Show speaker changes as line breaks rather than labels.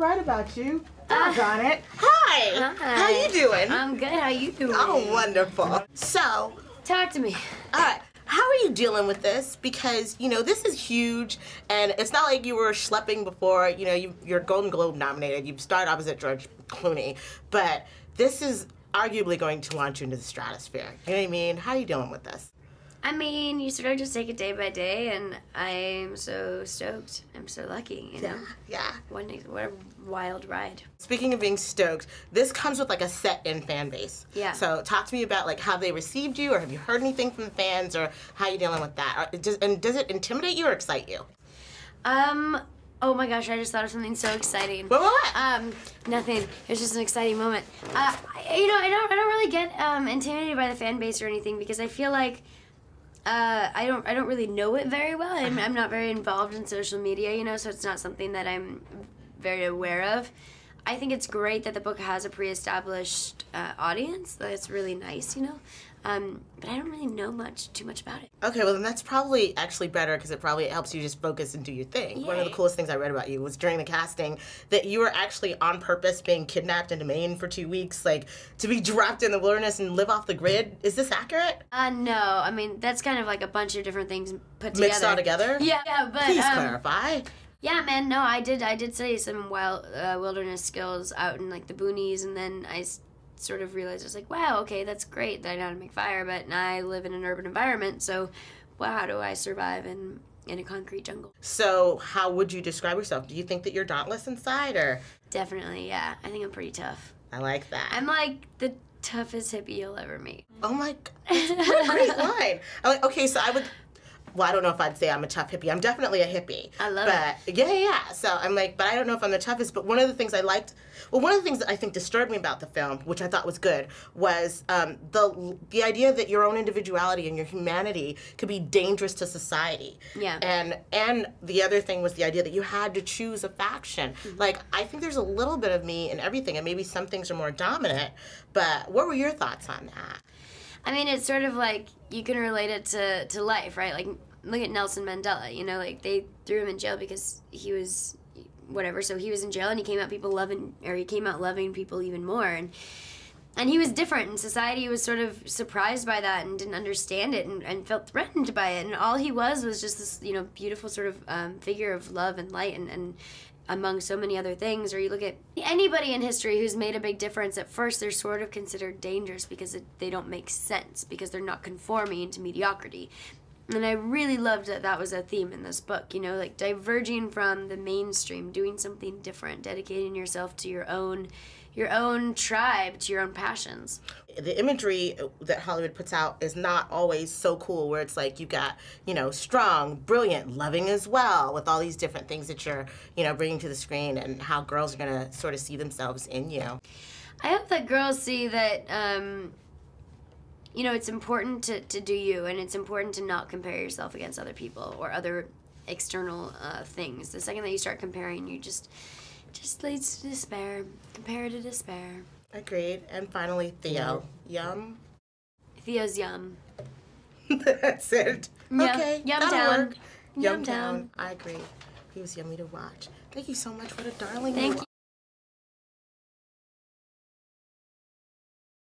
write about you. Doggone it. Hi.
Hi.
How you doing?
I'm good. How you doing?
Oh, wonderful. So,
talk to me.
All right. How are you dealing with this? Because, you know, this is huge, and it's not like you were schlepping before, you know, you're Golden Globe nominated. You starred opposite George Clooney, but this is arguably going to launch you into the stratosphere. You know what I mean? How are you dealing with this?
I mean, you sort of just take it day by day, and I'm so stoked. I'm so lucky, you know?
Yeah.
What a wild ride.
Speaking of being stoked, this comes with like a set-in fan base.
Yeah.
So talk to me about like how they received you, or have you heard anything from the fans, or how you dealing with that? And does it intimidate you or excite you?
Oh my gosh, I just thought of something so exciting.
What?
Nothing. It's just an exciting moment. You know, I don't really get intimidated by the fan base or anything because I feel like I don't really know it very well. I'm not very involved in social media, you know, so it's not something that I'm very aware of. I think it's great that the book has a pre-established audience. That's really nice, you know. But I don't really know too much about it.
Okay, well then that's probably actually better because it probably helps you just focus and do your thing.
Yay.
One of the coolest things I read about you was during the casting that you were actually on purpose being kidnapped into Maine for 2 weeks, like to be dropped in the wilderness and live off the grid. Is this accurate?
No. I mean, that's kind of like a bunch of different things put together.
Mixed all together?
Yeah, but
please clarify.
Yeah, man. No, I did study some wild wilderness skills out in like the boonies, and then I sort of realized I was like, wow, okay, that's great that I know how to make fire, but now I live in an urban environment, so wow, how do I survive in a concrete jungle?
So how would you describe yourself? Do you think that you're dauntless inside, or? Definitely,
yeah. I think I'm pretty tough.
I like that.
I'm like the toughest hippie you'll ever meet.
Oh my God, what a great line. I'm like, okay, so well, I don't know if I'd say I'm a tough hippie. I'm definitely a hippie.
I love it.
Yeah. So I'm like, but I don't know if I'm the toughest. But one of the things I liked, well, one of the things that I think disturbed me about the film, which I thought was good, was the idea that your own individuality and your humanity could be dangerous to society.
Yeah.
And the other thing was the idea that you had to choose a faction. Mm-hmm. Like, I think there's a little bit of me in everything, and maybe some things are more dominant. But what were your thoughts on that?
I mean, it's sort of like you can relate it to life, right? Like, look at Nelson Mandela, you know, like they threw him in jail because he was whatever, so he was in jail and he came out loving people even more, and he was different, and society was sort of surprised by that and didn't understand it and felt threatened by it, and all he was just this, you know, beautiful sort of figure of love and light and among so many other things. Or you look at anybody in history who's made a big difference, at first they're sort of considered dangerous because they don't make sense, because they're not conforming to mediocrity. And I really loved that that was a theme in this book, you know, like diverging from the mainstream, doing something different, dedicating yourself to your own tribe, to your own passions.
The imagery that Hollywood puts out is not always so cool, where it's like you got, you know, strong, brilliant, loving as well, with all these different things that you're, you know, bringing to the screen, and how girls are going to sort of see themselves in you.
I hope that girls see that, you know, it's important to do you, and it's important to not compare yourself against other people or other external things. The second that you start comparing, you just leads to despair. Compare to despair.
Agreed. And finally, Theo. Yum?
Theo's yum.
That's it.
Yeah.
Okay.
Yum
that'll
town.
work.
Yum town.
I agree. He was yummy to watch. Thank you so much. What a darling.
Thank you.